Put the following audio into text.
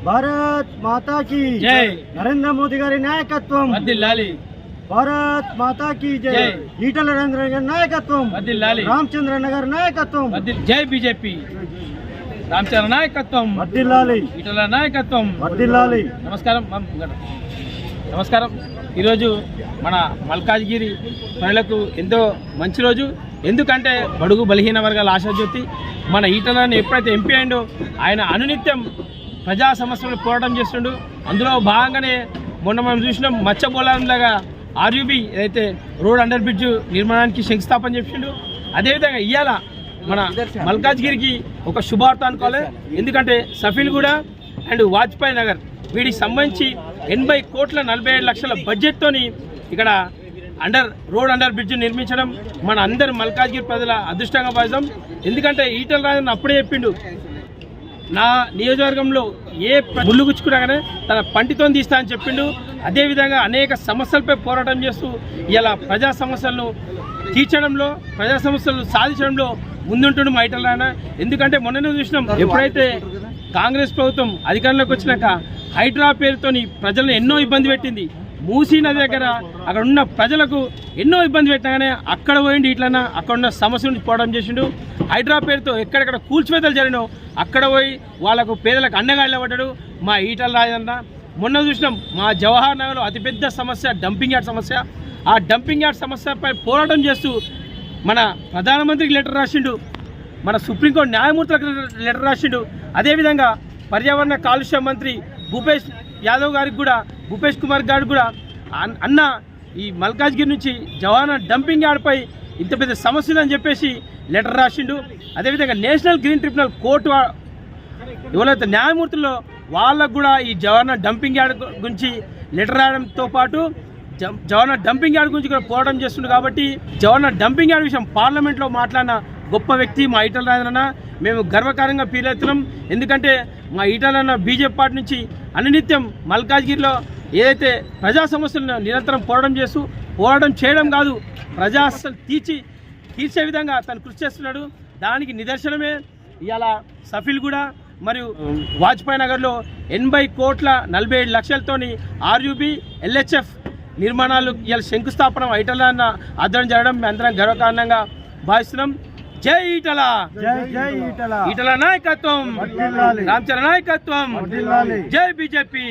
భారత్ మాతా key జై. నరేంద్ర మోదీ గారి నాయకత్వం వర్ధిల్లాలి. భారత్ మాతా కీ జై. జై. ఈటల రాజేంద్ర గారి నాయకత్వం వర్ధిల్లాలి. రామచంద్రన్న గారి నాయకత్వం జై బీజేపీ. రామచంద్ర నాయకత్వం వర్ధిల్లాలి. ఈటల నాయకత్వం వర్ధిల్లాలి. నమస్కారం. ఈరోజు మన మల్కాజ్గిరి ప్రజలకు ఎంతో మంచి రోజు. ఎందుకంటే బడుగు బలహీన వర్గాల ఆశాజ్యోతి మన ఈటలని ఎప్పుడైతే ఎంపీ అయిండో ఆయన అనునిత్యం ప్రజా సమస్యలను పోరాటం చేస్తుండు. అందులో భాగంగానే మొన్న మనం చూసినాం మచ్చబోలాగా ఆర్యూబీ ఏదైతే రోడ్ అండర్ బ్రిడ్జ్ నిర్మాణానికి శంకుస్థాపన చేసిండు. అదేవిధంగా ఇవాళ మన మల్కాజ్గిరికి ఒక శుభార్త అనుకోవాలి. ఎందుకంటే సఫీల్ కూడా అండ్ వాజ్పేయి నగర్ వీటికి సంబంధించి 80 కోట్ల 47 లక్షల బడ్జెట్తోని ఇక్కడ రోడ్ అండర్ బ్రిడ్జ్ నిర్మించడం మన అందరి మల్కాజ్గిరి ప్రజల అదృష్టంగా భావిస్తాం. ఎందుకంటే ఈటల రాజన్ అప్పుడే చెప్పిండు, నా నియోజకవర్గంలో ఏ ముళ్ళు గుచ్చుకున్నా కానీ తన పంటితో తీస్తా అని చెప్పిండు. అదేవిధంగా అనేక సమస్యలపై పోరాటం చేస్తూ ఇలా ప్రజా సమస్యలను తీర్చడంలో, ప్రజా సమస్యలు సాధించడంలో ముందుంటుండు మా ఈటల రాజన్న. ఎందుకంటే మొన్ననే చూసినాం, ఎప్పుడైతే కాంగ్రెస్ ప్రభుత్వం అధికారంలోకి వచ్చినాక హైడ్రా పేరుతోని ప్రజలను ఎన్నో ఇబ్బంది పెట్టింది. మూసీ నది దగ్గర అక్కడ ఉన్న ప్రజలకు ఎన్నో ఇబ్బంది పెట్టినాగానే అక్కడ పోయింది ఇట్లన్నా అక్కడ ఉన్న సమస్య నుంచి పోవడం చేసిండు. హైడ్రా పేరుతో ఎక్కడెక్కడ కూల్చివేతలు జరిగినో అక్కడ పోయి వాళ్ళకు పేదలకు అండగా నిలబడ్డాడు మా ఈటల రాజన్న. మొన్న చూసినాం మా జవహర్ నగర్లో అతిపెద్ద సమస్య డంపింగ్ యార్డ్ సమస్య. ఆ డంపింగ్ యార్డ్ సమస్యపై పోరాటం చేస్తూ మన ప్రధానమంత్రికి లెటర్ రాసిండు, మన సుప్రీంకోర్టు న్యాయమూర్తులకు లెటర్ రాసిండు. అదేవిధంగా పర్యావరణ కాలుష్య మంత్రి భూపేష్ కుమార్ గారికి కూడా అన్న ఈ మల్కాజ్గిరి నుంచి జవాన్ డంపింగ్ యార్డ్పై ఇంత పెద్ద సమస్యలు అని చెప్పేసి లెటర్ రాసిండు. అదేవిధంగా నేషనల్ గ్రీన్ ట్రిబ్యునల్ కోర్టు ఎవరైతే న్యాయమూర్తుల్లో వాళ్ళకు కూడా ఈ జవాన్ డంపింగ్ యార్డ్ గురించి లెటర్ రాయడంతో పాటు జవాన్ డంపింగ్ యార్డ్ గురించి కూడా పోరాటం చేస్తుండు. కాబట్టి జవాన్ డంపింగ్ యార్డ్ విషయం పార్లమెంట్లో మాట్లాడిన గొప్ప వ్యక్తి మా ఈటల రాజన్న. మేము గర్వకారంగా ఫీల్ అవుతున్నాం. ఎందుకంటే మా ఈటల బీజేపీ పార్టీ నుంచి అనునిత్యం మల్కాజ్గిరిలో ఏదైతే ప్రజా సమస్యలను నిరంతరం పోరాటం చేయడం కాదు, ప్రజా తీర్చే విధంగా తను కృషి చేస్తున్నాడు. దానికి నిదర్శనమే ఇవాళ సఫీల్ కూడా మరియు వాజ్పేయి నగర్లో 80 కోట్ల 47 లక్షలతోని ఆర్యూబీ LHF నిర్మాణాలు ఇవాళ శంకుస్థాపన ఈటల ఆధ్వర్యం జరగడం మేము అందరం గర్వకారణంగా భావిస్తున్నాం. జై ఈటల. ఈటల నాయకత్వం, రామచంద్ర నాయకత్వం. జై బీజేపీ.